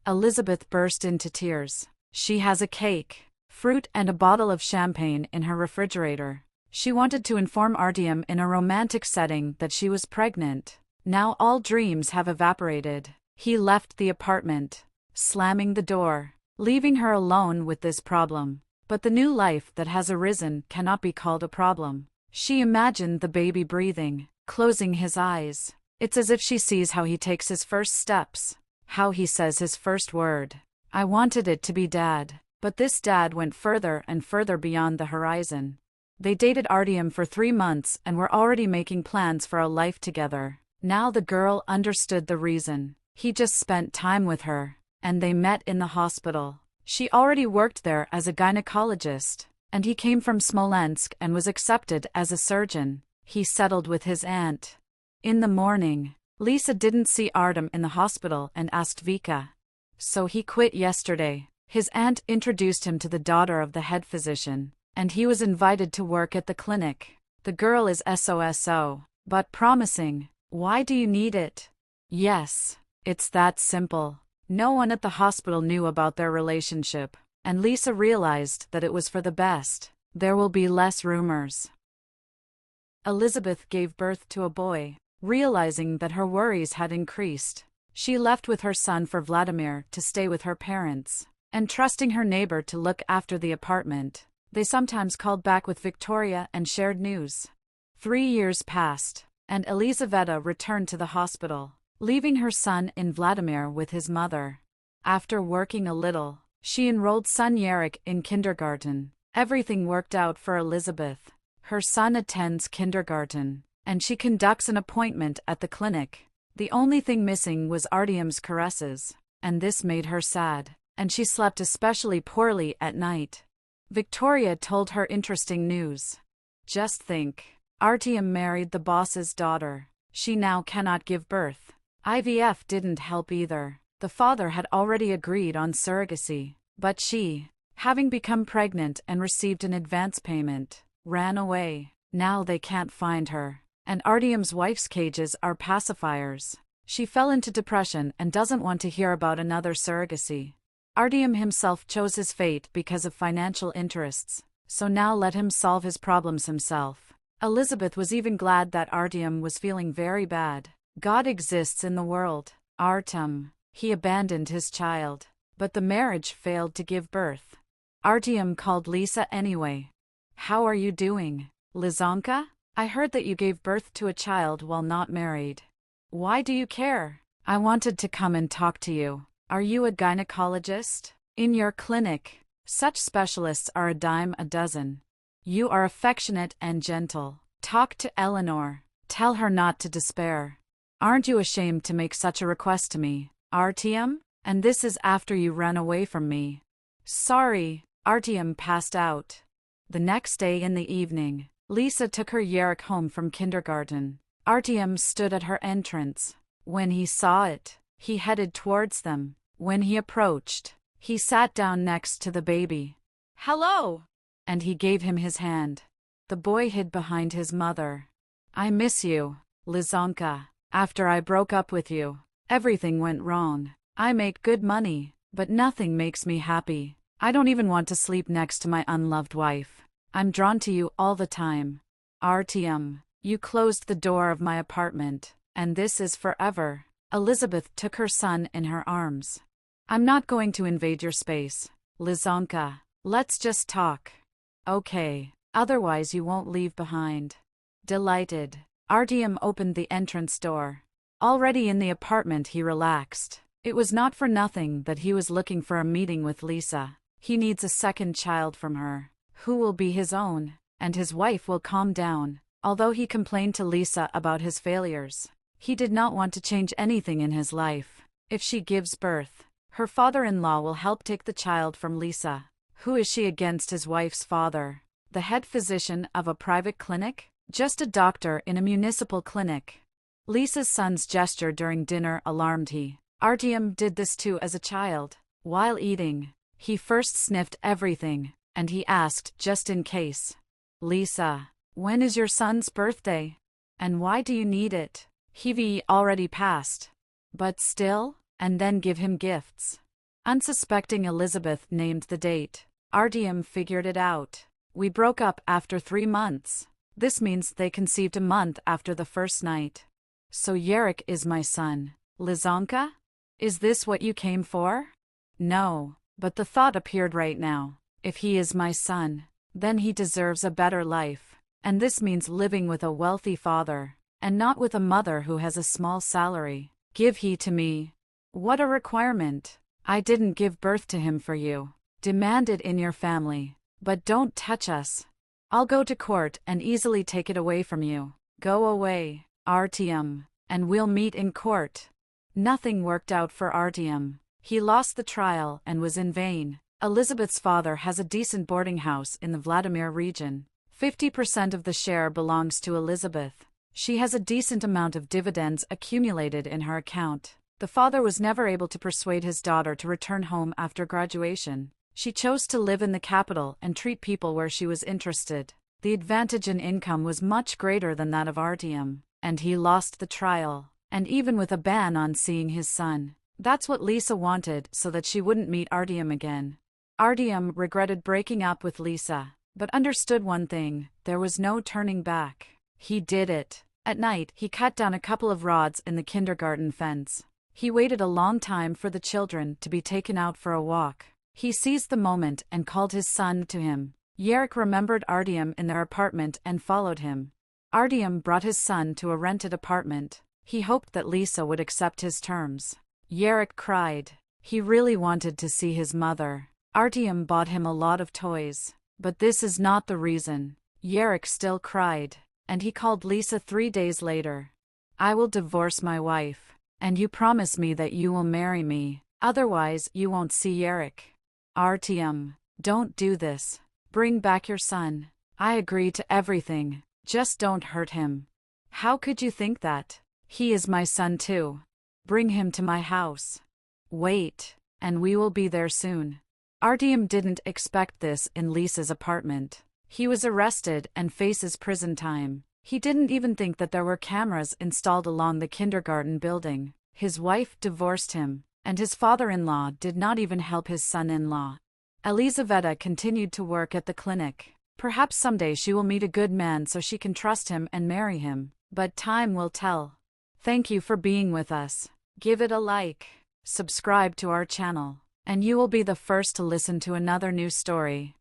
Elizabeth burst into tears. She has a cake, fruit and a bottle of champagne in her refrigerator. She wanted to inform Artyom in a romantic setting that she was pregnant. Now all dreams have evaporated. He left the apartment, slamming the door, leaving her alone with this problem. But the new life that has arisen cannot be called a problem. She imagined the baby breathing, closing his eyes. It's as if she sees how he takes his first steps, how he says his first word. I wanted it to be Dad, but this Dad went further and further beyond the horizon. They dated Artyom for 3 months and were already making plans for a life together. Now the girl understood the reason. He just spent time with her, and they met in the hospital. She already worked there as a gynecologist, and he came from Smolensk and was accepted as a surgeon. He settled with his aunt. In the morning, Lisa didn't see Artyom in the hospital and asked Vika. So he quit yesterday. His aunt introduced him to the daughter of the head physician, and he was invited to work at the clinic. The girl is SOSO, but promising. Why do you need it? Yes, it's that simple. No one at the hospital knew about their relationship, and Lisa realized that it was for the best. There will be less rumors. Elizabeth gave birth to a boy. Realizing that her worries had increased, she left with her son for Vladimir to stay with her parents, and trusting her neighbor to look after the apartment. They sometimes called back with Victoria and shared news. 3 years passed, and Elizaveta returned to the hospital, leaving her son in Vladimir with his mother. After working a little, she enrolled son Yarek in kindergarten. Everything worked out for Elizabeth. Her son attends kindergarten, and she conducts an appointment at the clinic. The only thing missing was Artyom's caresses, and this made her sad, and she slept especially poorly at night. Victoria told her interesting news. Just think, Artyom married the boss's daughter. She now cannot give birth. IVF didn't help either. The father had already agreed on surrogacy, but she, having become pregnant and received an advance payment, ran away. Now they can't find her. And Artyom's wife's cages are pacifiers. She fell into depression and doesn't want to hear about another surrogacy. Artyom himself chose his fate because of financial interests, so now let him solve his problems himself. Elizabeth was even glad that Artyom was feeling very bad. God exists in the world. Artyom, he abandoned his child, but the marriage failed to give birth. Artyom called Lisa anyway. How are you doing, Lizonka? I heard that you gave birth to a child while not married. Why do you care? I wanted to come and talk to you. Are you a gynecologist? In your clinic, such specialists are a dime a dozen. You are affectionate and gentle. Talk to Eleanor. Tell her not to despair. Aren't you ashamed to make such a request to me, Artyom? And this is after you ran away from me. Sorry, Artyom passed out. The next day in the evening, Lisa took her Yarek home from kindergarten. Artyom stood at her entrance. When he saw it, he headed towards them. When he approached, he sat down next to the baby. Hello! And he gave him his hand. The boy hid behind his mother. I miss you, Lizonka. After I broke up with you, everything went wrong. I make good money, but nothing makes me happy. I don't even want to sleep next to my unloved wife. I'm drawn to you all the time. Artyom, you closed the door of my apartment, and this is forever. Elizabeth took her son in her arms. I'm not going to invade your space, Lizonka. Let's just talk. Okay, otherwise you won't leave behind. Delighted, Artyom opened the entrance door. Already in the apartment he relaxed. It was not for nothing that he was looking for a meeting with Lisa. He needs a second child from her, who will be his own, and his wife will calm down. Although he complained to Lisa about his failures, he did not want to change anything in his life. If she gives birth, her father-in-law will help take the child from Lisa. Who is she against his wife's father? The head physician of a private clinic? Just a doctor in a municipal clinic. Lisa's son's gesture during dinner alarmed he. Artyom did this too as a child. While eating, he first sniffed everything, and he asked just in case. Lisa, when is your son's birthday? And why do you need it? He already passed. But still, and then give him gifts. Unsuspecting Elizabeth named the date. Artyom figured it out. We broke up after 3 months. This means they conceived a month after the first night. So Yerek is my son. Lizonka? Is this what you came for? No, but the thought appeared right now. If he is my son, then he deserves a better life. And this means living with a wealthy father, and not with a mother who has a small salary. Give he to me. What a requirement. I didn't give birth to him for you. Demand it in your family. But don't touch us. I'll go to court and easily take it away from you. Go away, Artyom, and we'll meet in court. Nothing worked out for Artyom. He lost the trial and was in vain. Elizabeth's father has a decent boarding house in the Vladimir region. 50% of the share belongs to Elizabeth. She has a decent amount of dividends accumulated in her account. The father was never able to persuade his daughter to return home after graduation. She chose to live in the capital and treat people where she was interested. The advantage in income was much greater than that of Artyom, and he lost the trial, and even with a ban on seeing his son. That's what Lisa wanted so that she wouldn't meet Artyom again. Artyom regretted breaking up with Lisa, but understood one thing: there was no turning back. He did it. At night, he cut down a couple of rods in the kindergarten fence. He waited a long time for the children to be taken out for a walk. He seized the moment and called his son to him. Yerek remembered Artyom in their apartment and followed him. Artyom brought his son to a rented apartment. He hoped that Lisa would accept his terms. Yerek cried. He really wanted to see his mother. Artyom bought him a lot of toys. But this is not the reason. Yerek still cried, and he called Lisa 3 days later. I will divorce my wife, and you promise me that you will marry me, otherwise you won't see Yerek. Artyom, don't do this. Bring back your son. I agree to everything, just don't hurt him. How could you think that? He is my son too. Bring him to my house. Wait, and we will be there soon. Artyom didn't expect this in Lisa's apartment. He was arrested and faces prison time. He didn't even think that there were cameras installed along the kindergarten building. His wife divorced him, and his father-in-law did not even help his son-in-law. Elizaveta continued to work at the clinic. Perhaps someday she will meet a good man so she can trust him and marry him, but time will tell. Thank you for being with us. Give it a like, subscribe to our channel, and you will be the first to listen to another new story.